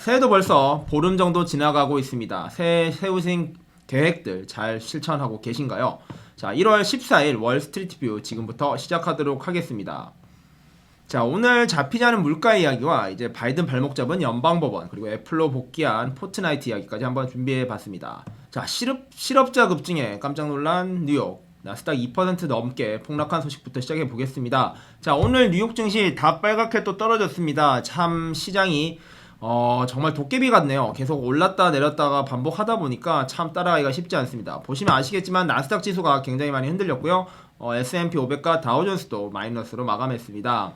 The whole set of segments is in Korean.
새해도 벌써 보름 정도 지나가고 있습니다. 새해 세우신 계획들 잘 실천하고 계신가요? 자, 1월 14일 월스트리트뷰 지금부터 시작하도록 하겠습니다. 자, 오늘 잡히지 않은 물가 이야기와 이제 바이든 발목 잡은 연방법원 그리고 애플로 복귀한 포트나이트 이야기까지 한번 준비해 봤습니다. 자, 실업자 급증에 깜짝 놀란 뉴욕 나스닥 2% 넘게 폭락한 소식부터 시작해 보겠습니다. 자, 오늘 뉴욕 증시 다 빨갛게 또 떨어졌습니다. 참 시장이 정말 도깨비 같네요. 계속 올랐다 내렸다가 반복하다 보니까 참 따라가기가 쉽지 않습니다. 보시면 아시겠지만 나스닥 지수가 굉장히 많이 흔들렸고요. S&P 500과 다우존스도 마이너스로 마감했습니다.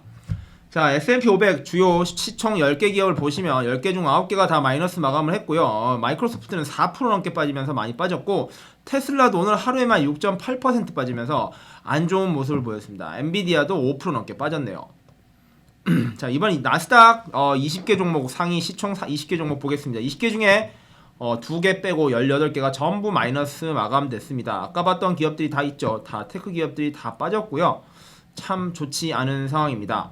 자, S&P 500 주요 시총 10개 기업을 보시면 10개 중 9개가 다 마이너스 마감을 했고요. 마이크로소프트는 4% 넘게 빠지면서 많이 빠졌고, 테슬라도 오늘 하루에만 6.8% 빠지면서 안 좋은 모습을 보였습니다. 엔비디아도 5% 넘게 빠졌네요. 자, 이번 나스닥 20개 종목 상위 시총 20개 종목 보겠습니다. 20개 중에 2개 빼고 18개가 전부 마이너스 마감됐습니다. 아까 봤던 기업들이 다 있죠. 다 테크 기업들이 다 빠졌고요. 참 좋지 않은 상황입니다.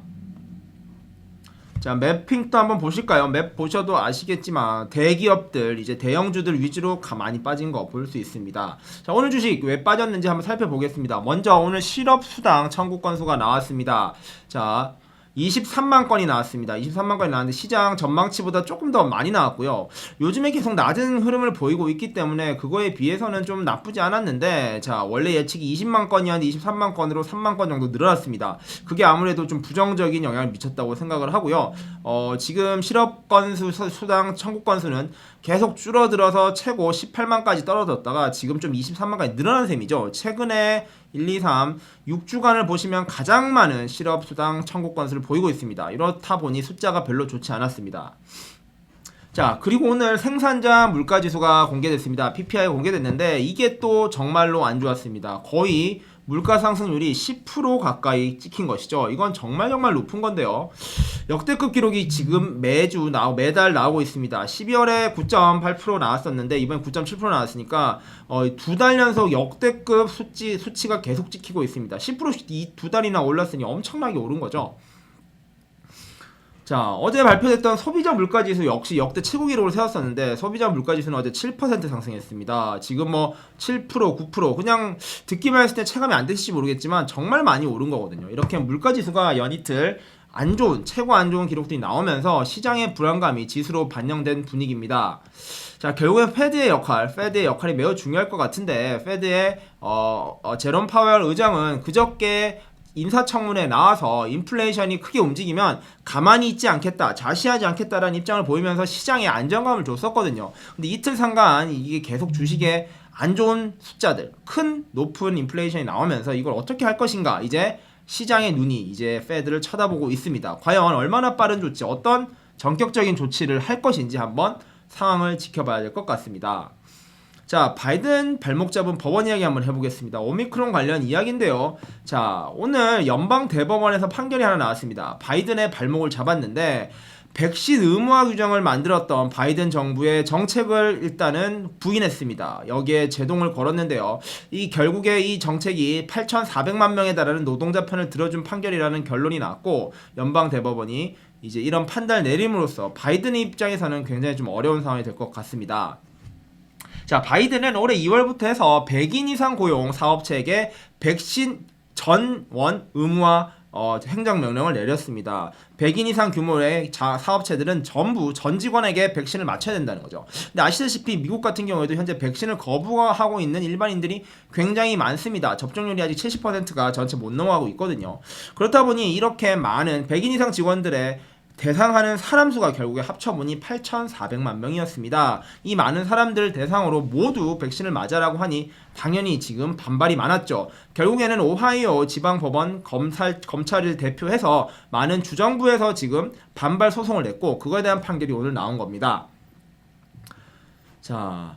자, 맵핑도 한번 보실까요? 맵 보셔도 아시겠지만 대기업들 이제 대형주들 위주로 많이 빠진 거 볼 수 있습니다. 자, 오늘 주식 왜 빠졌는지 한번 살펴보겠습니다. 먼저 오늘 실업수당 청구 건수가 나왔습니다. 자, 23만 건이 나왔습니다. 23만 건이 나왔는데 시장 전망치보다 조금 더 많이 나왔고요. 요즘에 계속 낮은 흐름을 보이고 있기 때문에 그거에 비해서는 좀 나쁘지 않았는데, 자, 원래 예측이 20만 건이었는데 23만 건으로 3만 건 정도 늘어났습니다. 그게 아무래도 좀 부정적인 영향을 미쳤다고 생각을 하고요. 지금 실업 건수 수당 청구 건수는 계속 줄어들어서 최고 18만까지 떨어졌다가 지금 좀 23만까지 늘어난 셈이죠. 최근에 1, 2, 3, 6주간을 보시면 가장 많은 실업수당 청구 건수를 보이고 있습니다. 이렇다 보니 숫자가 별로 좋지 않았습니다. 자, 그리고 오늘 생산자 물가지수가 공개됐습니다. PPI가 공개됐는데 이게 또 정말로 안 좋았습니다. 거의 물가 상승률이 10% 가까이 찍힌 것이죠. 이건 정말 높은 건데요. 역대급 기록이 지금 매달 나오고 있습니다. 12월에 9.8% 나왔었는데 이번에 9.7% 나왔으니까 2달 연속 역대급 수치가 계속 찍히고 있습니다. 10%씩 이 2달이나 올랐으니 엄청나게 오른 거죠. 자, 어제 발표됐던 소비자 물가지수 역시 역대 최고 기록을 세웠었는데 소비자 물가지수는 어제 7% 상승했습니다. 지금 7%, 9% 그냥 듣기만 했을 때 체감이 안 되실지 모르겠지만 정말 많이 오른 거거든요. 이렇게 물가지수가 연이틀 최고 안 좋은 기록들이 나오면서 시장의 불안감이 지수로 반영된 분위기입니다. 자, 결국엔 페드의 역할이 매우 중요할 것 같은데 페드의 제롬 파웰 의장은 그저께 인사청문회에 나와서 인플레이션이 크게 움직이면 가만히 있지 않겠다, 자시하지 않겠다라는 입장을 보이면서 시장에 안정감을 줬었거든요. 근데 이틀 상간 이게 계속 주식에 안 좋은 숫자들, 높은 인플레이션이 나오면서 이걸 어떻게 할 것인가, 이제 시장의 눈이 이제 페드를 쳐다보고 있습니다. 과연 얼마나 빠른 조치, 어떤 전격적인 조치를 할 것인지 한번 상황을 지켜봐야 될 것 같습니다. 자, 바이든 발목 잡은 법원 이야기 한번 해보겠습니다. 오미크론 관련 이야기인데요. 자, 오늘 연방 대법원에서 판결이 하나 나왔습니다. 바이든의 발목을 잡았는데 백신 의무화 규정을 만들었던 바이든 정부의 정책을 일단은 부인했습니다. 여기에 제동을 걸었는데요. 결국에 이 정책이 8,400만 명에 달하는 노동자 편을 들어준 판결이라는 결론이 나왔고, 연방 대법원이 이제 이런 판단을 내림으로써 바이든의 입장에서는 굉장히 좀 어려운 상황이 될 것 같습니다. 자, 바이든은 올해 2월부터 해서 100인 이상 고용 사업체에게 백신 전원 의무화 행정명령을 내렸습니다. 100인 이상 규모의 사업체들은 전부 전 직원에게 백신을 맞춰야 된다는 거죠. 근데 아시다시피 미국 같은 경우에도 현재 백신을 거부하고 있는 일반인들이 굉장히 많습니다. 접종률이 아직 70%가 전체 못 넘어가고 있거든요. 그렇다 보니 이렇게 많은 100인 이상 직원들의 대상하는 사람 수가 결국에 합쳐보니 8,400만 명이었습니다. 이 많은 사람들 대상으로 모두 백신을 맞으라고 하니 당연히 지금 반발이 많았죠. 결국에는 오하이오 지방법원 검찰을 대표해서 많은 주정부에서 지금 반발 소송을 냈고, 그거에 대한 판결이 오늘 나온 겁니다. 자,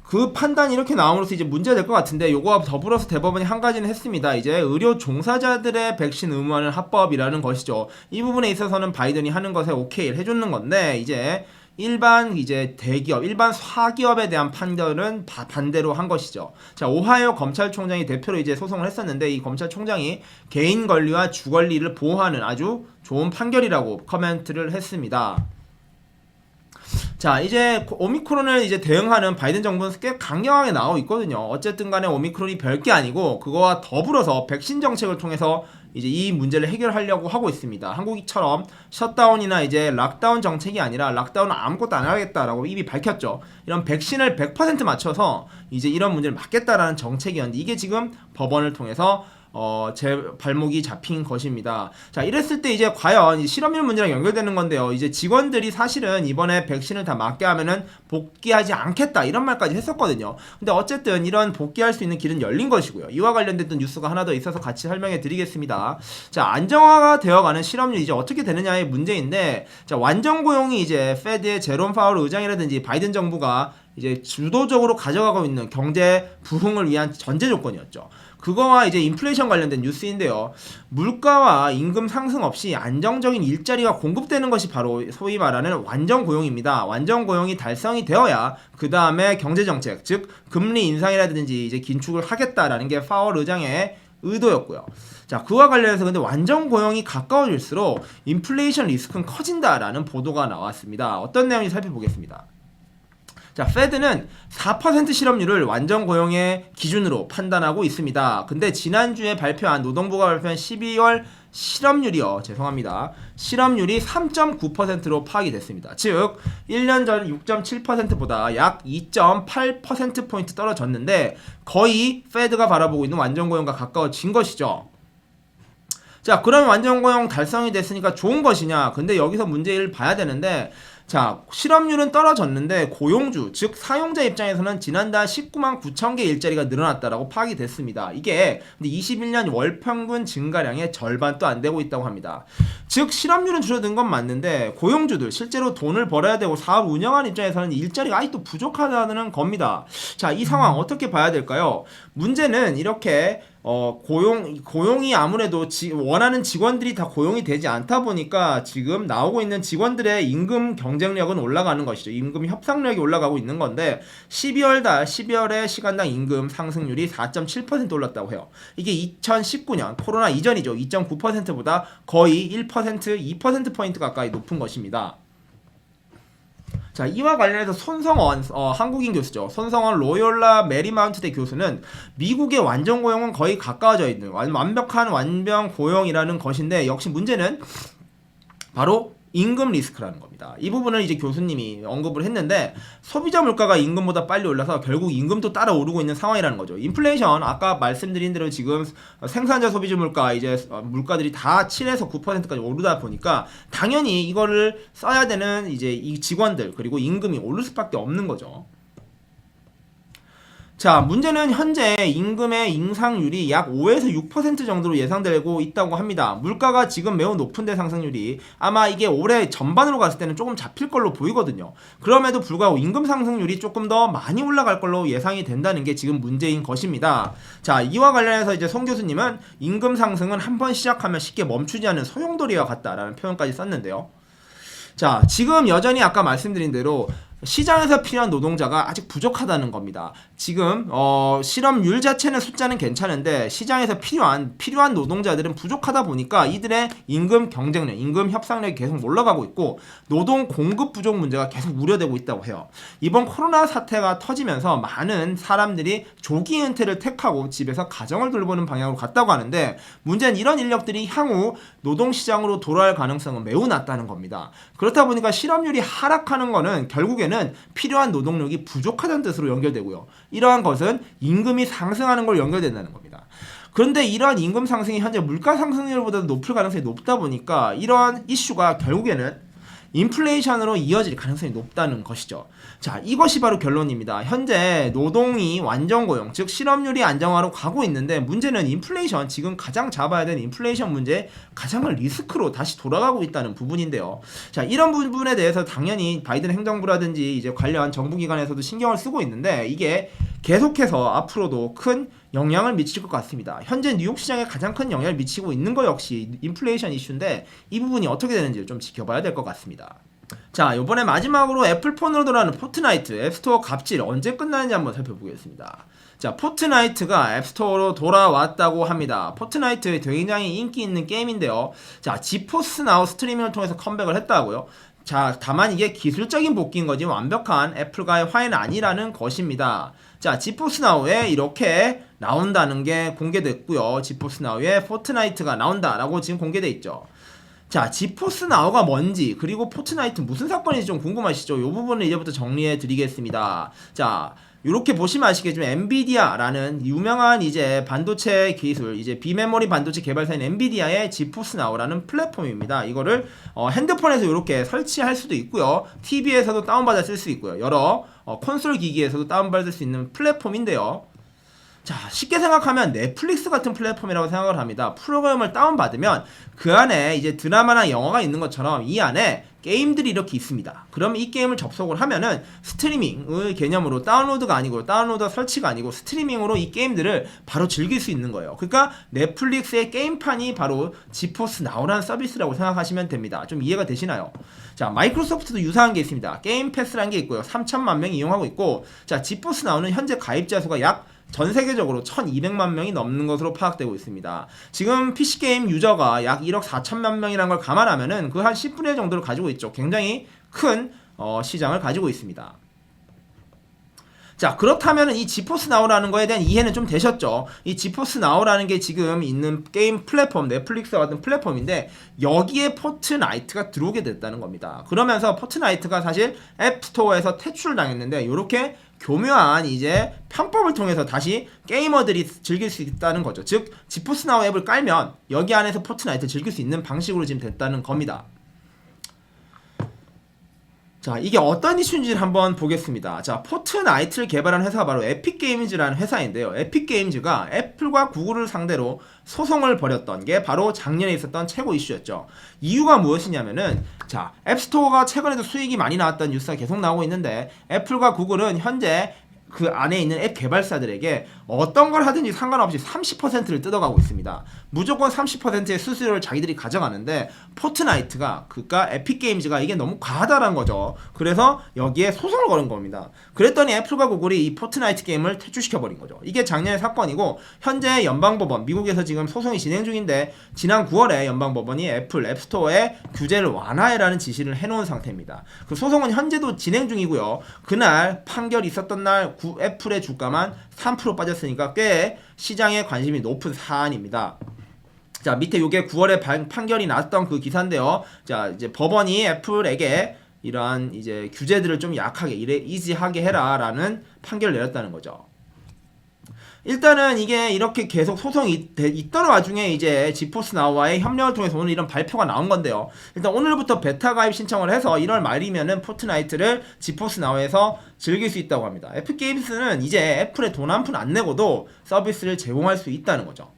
그 판단이 이렇게 나옴으로써 이제 문제가 될 것 같은데, 요거와 더불어서 대법원이 한 가지는 했습니다. 이제 의료 종사자들의 백신 의무화는 합법이라는 것이죠. 이 부분에 있어서는 바이든이 하는 것에 오케이를 해주는 건데, 이제 일반 대기업, 일반 사기업에 대한 판결은 반대로 한 것이죠. 자, 오하이오 검찰총장이 대표로 이제 소송을 했었는데, 이 검찰총장이 개인 권리와 주 권리를 보호하는 아주 좋은 판결이라고 코멘트를 했습니다. 자, 이제 오미크론을 이제 대응하는 바이든 정부는 꽤 강경하게 나오고 있거든요. 어쨌든 간에 오미크론이 별게 아니고 그거와 더불어서 백신 정책을 통해서 이제 이 문제를 해결하려고 하고 있습니다. 한국처럼 셧다운이나 이제 락다운 정책이 아니라 락다운은 아무것도 안 하겠다라고 이미 밝혔죠. 이런 백신을 100% 맞춰서 이제 이런 문제를 막겠다라는 정책이었는데 이게 지금 법원을 통해서 제 발목이 잡힌 것입니다. 자, 이랬을 때 이제 과연 실업률 문제랑 연결되는 건데요. 이제 직원들이 사실은 이번에 백신을 다 맞게 하면은 복귀하지 않겠다 이런 말까지 했었거든요. 근데 어쨌든 이런 복귀할 수 있는 길은 열린 것이고요. 이와 관련된 또 뉴스가 하나 더 있어서 같이 설명해 드리겠습니다. 자, 안정화가 되어가는 실업률 이제 어떻게 되느냐의 문제인데, 자, 완전 고용이 이제 페드의 제롬 파월 의장이라든지 바이든 정부가 이제 주도적으로 가져가고 있는 경제 부흥을 위한 전제 조건이었죠. 그거와 이제 인플레이션 관련된 뉴스인데요. 물가와 임금 상승 없이 안정적인 일자리가 공급되는 것이 바로 소위 말하는 완전 고용입니다. 완전 고용이 달성이 되어야 그 다음에 경제 정책, 즉 금리 인상이라든지 이제 긴축을 하겠다라는 게 파월 의장의 의도였고요. 자, 그와 관련해서 근데 완전 고용이 가까워질수록 인플레이션 리스크는 커진다라는 보도가 나왔습니다. 어떤 내용인지 살펴보겠습니다. 자, 페드는 4% 실업률을 완전 고용의 기준으로 판단하고 있습니다. 근데 지난주에 발표한 노동부가 발표한 12월 실업률이 3.9%로 파악이 됐습니다. 즉 1년 전 6.7%보다 약 2.8%포인트 떨어졌는데 거의 페드가 바라보고 있는 완전 고용과 가까워진 것이죠. 자, 그러면 완전 고용 달성이 됐으니까 좋은 것이냐? 근데 여기서 문제를 봐야 되는데, 자, 실업률은 떨어졌는데 고용주, 즉 사용자 입장에서는 지난달 19만 9천 개 일자리가 늘어났다라고 파악이 됐습니다. 이게 근데 21년 월 평균 증가량의 절반도 안 되고 있다고 합니다. 즉 실업률은 줄어든 건 맞는데 고용주들 실제로 돈을 벌어야 되고 사업 운영하는 입장에서는 일자리가 아직도 부족하다는 겁니다. 자, 이 상황 어떻게 봐야 될까요? 문제는 이렇게 고용이 아무래도 원하는 직원들이 다 고용이 되지 않다 보니까 지금 나오고 있는 직원들의 임금 경쟁력은 올라가는 것이죠. 임금 협상력이 올라가고 있는 건데 12월에 시간당 임금 상승률이 4.7% 올랐다고 해요. 이게 2019년 코로나 이전이죠. 2.9%보다 거의 1%, 2%포인트 가까이 높은 것입니다. 자, 이와 관련해서 손성원 한국인 교수죠. 손성원 로욜라 메리마운트대 교수는 미국의 완전 고용은 거의 가까워져 있는 완벽한 완전 고용이라는 것인데 역시 문제는 바로 임금 리스크라는 겁니다. 이 부분을 이제 교수님이 언급을 했는데 소비자 물가가 임금보다 빨리 올라서 결국 임금도 따라 오르고 있는 상황이라는 거죠. 인플레이션 아까 말씀드린 대로 지금 생산자 소비자 물가 이제 물가들이 다 7에서 9%까지 오르다 보니까 당연히 이거를 써야 되는 이제 이 직원들 그리고 임금이 오를 수밖에 없는 거죠. 자, 문제는 현재 임금의 인상률이 약 5에서 6% 정도로 예상되고 있다고 합니다. 물가가 지금 매우 높은데 상승률이 아마 이게 올해 전반으로 갔을 때는 조금 잡힐 걸로 보이거든요. 그럼에도 불구하고 임금 상승률이 조금 더 많이 올라갈 걸로 예상이 된다는 게 지금 문제인 것입니다. 자, 이와 관련해서 이제 송 교수님은 임금 상승은 한번 시작하면 쉽게 멈추지 않는 소용돌이와 같다라는 표현까지 썼는데요. 자, 지금 여전히 아까 말씀드린 대로 시장에서 필요한 노동자가 아직 부족하다는 겁니다. 지금 실업률 자체는 숫자는 괜찮은데 시장에서 필요한 노동자들은 부족하다 보니까 이들의 임금 경쟁력, 임금 협상력이 계속 올라가고 있고 노동 공급 부족 문제가 계속 우려되고 있다고 해요. 이번 코로나 사태가 터지면서 많은 사람들이 조기 은퇴를 택하고 집에서 가정을 돌보는 방향으로 갔다고 하는데 문제는 이런 인력들이 향후 노동시장으로 돌아올 가능성은 매우 낮다는 겁니다. 그렇다 보니까 실업률이 하락하는 거는 결국에는 필요한 노동력이 부족하다는 뜻으로 연결되고요. 이러한 것은 임금이 상승하는 걸 연결된다는 겁니다. 그런데 이러한 임금 상승이 현재 물가 상승률보다 높을 가능성이 높다 보니까 이러한 이슈가 결국에는 인플레이션으로 이어질 가능성이 높다는 것이죠. 자, 이것이 바로 결론입니다. 현재 노동이 완전 고용, 즉 실업률이 안정화로 가고 있는데 문제는 인플레이션, 지금 가장 잡아야 되는 인플레이션 문제 가장 큰 리스크로 다시 돌아가고 있다는 부분인데요. 자, 이런 부분에 대해서 당연히 바이든 행정부라든지 이제 관련 정부기관에서도 신경을 쓰고 있는데 이게 계속해서 앞으로도 큰 영향을 미칠 것 같습니다. 현재 뉴욕 시장에 가장 큰 영향을 미치고 있는 것 역시 인플레이션 이슈인데 이 부분이 어떻게 되는지 좀 지켜봐야 될 것 같습니다. 자, 이번에 마지막으로 애플폰으로 돌아오는 포트나이트 앱스토어 갑질 언제 끝나는지 한번 살펴보겠습니다. 자, 포트나이트가 앱스토어로 돌아왔다고 합니다. 포트나이트 굉장히 인기 있는 게임인데요. 자, 지포스 나우 스트리밍을 통해서 컴백을 했다고요. 자, 다만 이게 기술적인 복귀인 거지 완벽한 애플과의 화해는 아니라는 것입니다. 자, 지포스 나우에 이렇게 나온다는 게 공개됐고요. 지포스 나우에 포트나이트가 나온다라고 지금 공개돼 있죠. 자, 지포스 나우가 뭔지 그리고 포트나이트 무슨 사건인지 좀 궁금하시죠? 이 부분을 이제부터 정리해 드리겠습니다. 자, 이렇게 보시면 아시겠지만 엔비디아라는 유명한 이제 반도체 기술, 이제 비메모리 반도체 개발사인 엔비디아의 지포스 나우라는 플랫폼입니다. 이거를 핸드폰에서 이렇게 설치할 수도 있고요. TV에서도 다운받아 쓸 수 있고요. 여러 콘솔 기기에서도 다운받을 수 있는 플랫폼인데요. 자, 쉽게 생각하면 넷플릭스 같은 플랫폼이라고 생각을 합니다. 프로그램을 다운받으면 그 안에 이제 드라마나 영화가 있는 것처럼 이 안에 게임들이 이렇게 있습니다. 그럼 이 게임을 접속을 하면은 스트리밍의 개념으로 다운로드가 아니고 다운로드 설치가 아니고 스트리밍으로 이 게임들을 바로 즐길 수 있는 거예요. 그러니까 넷플릭스의 게임판이 바로 지포스 나우라는 서비스라고 생각하시면 됩니다. 좀 이해가 되시나요? 자, 마이크로소프트도 유사한 게 있습니다. 게임 패스라는 게 있고요. 3천만 명이 이용하고 있고, 자, 지포스 나우는 현재 가입자 수가 약 전 세계적으로 1200만 명이 넘는 것으로 파악되고 있습니다. 지금 PC게임 유저가 약 1억 4천만 명이라는 걸 감안하면은 그 한 10분의 1 정도를 가지고 있죠. 굉장히 큰 시장을 가지고 있습니다. 자, 그렇다면 이 지포스 나우라는 거에 대한 이해는 좀 되셨죠? 이 지포스 나우라는 게 지금 있는 게임 플랫폼, 넷플릭스와 같은 플랫폼인데 여기에 포트나이트가 들어오게 됐다는 겁니다. 그러면서 포트나이트가 사실 앱스토어에서 퇴출당했는데 이렇게 교묘한 이제 편법을 통해서 다시 게이머들이 즐길 수 있다는 거죠. 즉 지포스 나우 앱을 깔면 여기 안에서 포트나이트를 즐길 수 있는 방식으로 지금 됐다는 겁니다. 자, 이게 어떤 이슈인지를 한번 보겠습니다. 자, 포트나이트를 개발한 회사가 바로 에픽게임즈라는 회사인데요. 에픽게임즈가 애플과 구글을 상대로 소송을 벌였던 게 바로 작년에 있었던 최고 이슈였죠. 이유가 무엇이냐면은, 자, 앱스토어가 최근에도 수익이 많이 나왔던 뉴스가 계속 나오고 있는데 애플과 구글은 현재 그 안에 있는 앱 개발사들에게 어떤 걸 하든지 상관없이 30%를 뜯어가고 있습니다. 무조건 30%의 수수료를 자기들이 가져가는데 포트나이트가 그러니까 에픽게임즈가 이게 너무 과하다는 거죠. 그래서 여기에 소송을 거는 겁니다. 그랬더니 애플과 구글이 이 포트나이트 게임을 퇴출시켜버린 거죠. 이게 작년의 사건이고 현재 연방법원 미국에서 지금 소송이 진행 중인데 지난 9월에 연방법원이 애플 앱스토어에 규제를 완화해라는 지시를 해놓은 상태입니다. 그 소송은 현재도 진행 중이고요. 그날 판결이 있었던 날 애플의 주가만 3% 빠졌으니까 꽤 시장에 관심이 높은 사안입니다. 자, 밑에 요게 9월에 판결이 났던 그 기사인데요. 자, 이제 법원이 애플에게 이러한 이제 규제들을 좀 약하게 이지하게 해라라는 판결을 내렸다는 거죠. 일단은 이게 이렇게 계속 소송이 있던 와중에 이제 지포스 나우와의 협력을 통해서 오늘 이런 발표가 나온 건데요. 일단 오늘부터 베타 가입 신청을 해서 1월 말이면은 포트나이트를 지포스 나우에서 즐길 수 있다고 합니다. 에픽게임스는 이제 애플에 돈 한 푼 안 내고도 서비스를 제공할 수 있다는 거죠.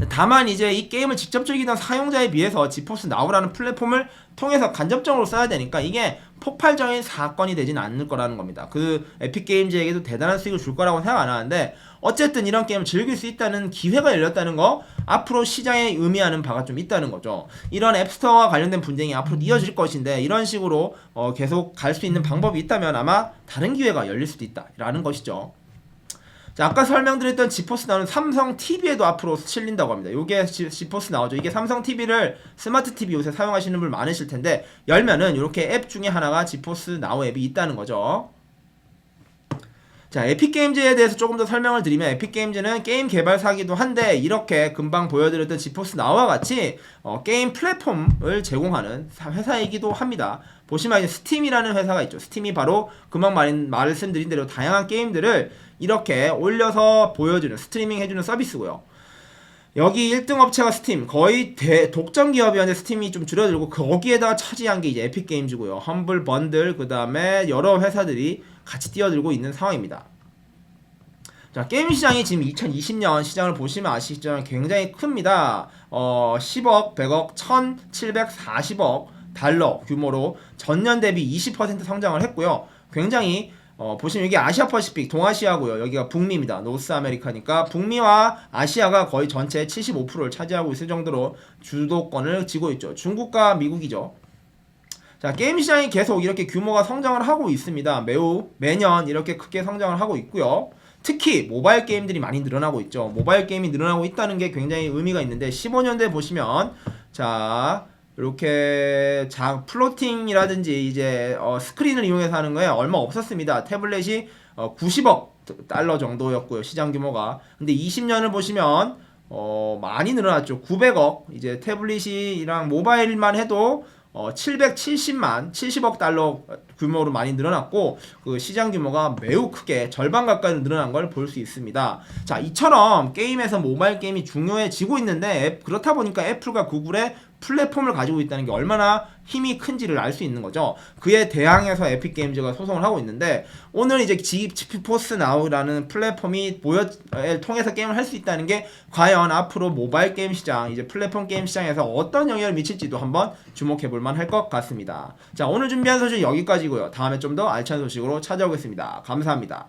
다만 이제 이 게임을 직접 즐기던 사용자에 비해서 지포스 나우라는 플랫폼을 통해서 간접적으로 써야 되니까 이게 폭발적인 사건이 되진 않을 거라는 겁니다. 그 에픽게임즈에게도 대단한 수익을 줄 거라고 생각 안 하는데 어쨌든 이런 게임을 즐길 수 있다는 기회가 열렸다는 거 앞으로 시장에 의미하는 바가 좀 있다는 거죠. 이런 앱스토어와 관련된 분쟁이 앞으로 이어질 것인데 이런 식으로 계속 갈 수 있는 방법이 있다면 아마 다른 기회가 열릴 수도 있다라는 것이죠. 자, 아까 설명드렸던 지포스 나우는 삼성 TV에도 앞으로 실린다고 합니다. 요게 지포스 나우죠. 이게 삼성 TV를 스마트 TV 요새 사용하시는 분 많으실 텐데 열면은 이렇게 앱 중에 하나가 지포스 나우 앱이 있다는 거죠. 자, 에픽게임즈에 대해서 조금 더 설명을 드리면 에픽게임즈는 게임 개발사기도 한데 이렇게 금방 보여드렸던 지포스 나우와 같이 게임 플랫폼을 제공하는 회사이기도 합니다. 보시면 이제 스팀이라는 회사가 있죠. 스팀이 바로 금방 말씀드린 대로 다양한 게임들을 이렇게 올려서 보여주는 스트리밍 해주는 서비스고요. 여기 1등 업체가 스팀, 거의 독점 기업이었는데 스팀이 좀 줄어들고 거기에다가 차지한 게 이제 에픽게임즈고요. 험블 번들, 그 다음에 여러 회사들이 같이 뛰어들고 있는 상황입니다. 자, 게임 시장이 지금 2020년 시장을 보시면 아시겠지만 굉장히 큽니다. 10억, 100억, 1740억 달러 규모로 전년 대비 20% 성장을 했고요. 굉장히 보시면 여기 아시아 퍼시픽 동아시아고요. 여기가 북미입니다. 노스 아메리카니까 북미와 아시아가 거의 전체 75%를 차지하고 있을 정도로 주도권을 쥐고 있죠. 중국과 미국이죠. 자, 게임 시장이 계속 이렇게 규모가 성장을 하고 있습니다. 매년 이렇게 크게 성장을 하고 있고요. 특히 모바일 게임들이 많이 늘어나고 있죠. 모바일 게임이 늘어나고 있다는 게 굉장히 의미가 있는데 15년대 보시면 자, 이렇게 플로팅이라든지 이제 스크린을 이용해서 하는 거에 얼마 없었습니다. 태블릿이 90억 달러 정도였고요. 시장 규모가. 근데 20년을 보시면 많이 늘어났죠. 900억. 이제 태블릿이랑 모바일만 해도 70억 달러 규모로 많이 늘어났고 그 시장 규모가 매우 크게 절반 가까이 늘어난 걸 볼 수 있습니다. 자, 이처럼 게임에서 모바일 게임이 중요해지고 있는데 그렇다 보니까 애플과 구글의 플랫폼을 가지고 있다는 게 얼마나 힘이 큰지를 알 수 있는 거죠. 그에 대항해서 에픽게임즈가 소송을 하고 있는데 오늘 이제 지피포스 나우라는 플랫폼이 통해서 게임을 할 수 있다는 게 과연 앞으로 모바일 게임 시장, 이제 플랫폼 게임 시장에서 어떤 영향을 미칠지도 한번 주목해 볼 만할 것 같습니다. 자, 오늘 준비한 소식 여기까지고요. 다음에 좀 더 알찬 소식으로 찾아오겠습니다. 감사합니다.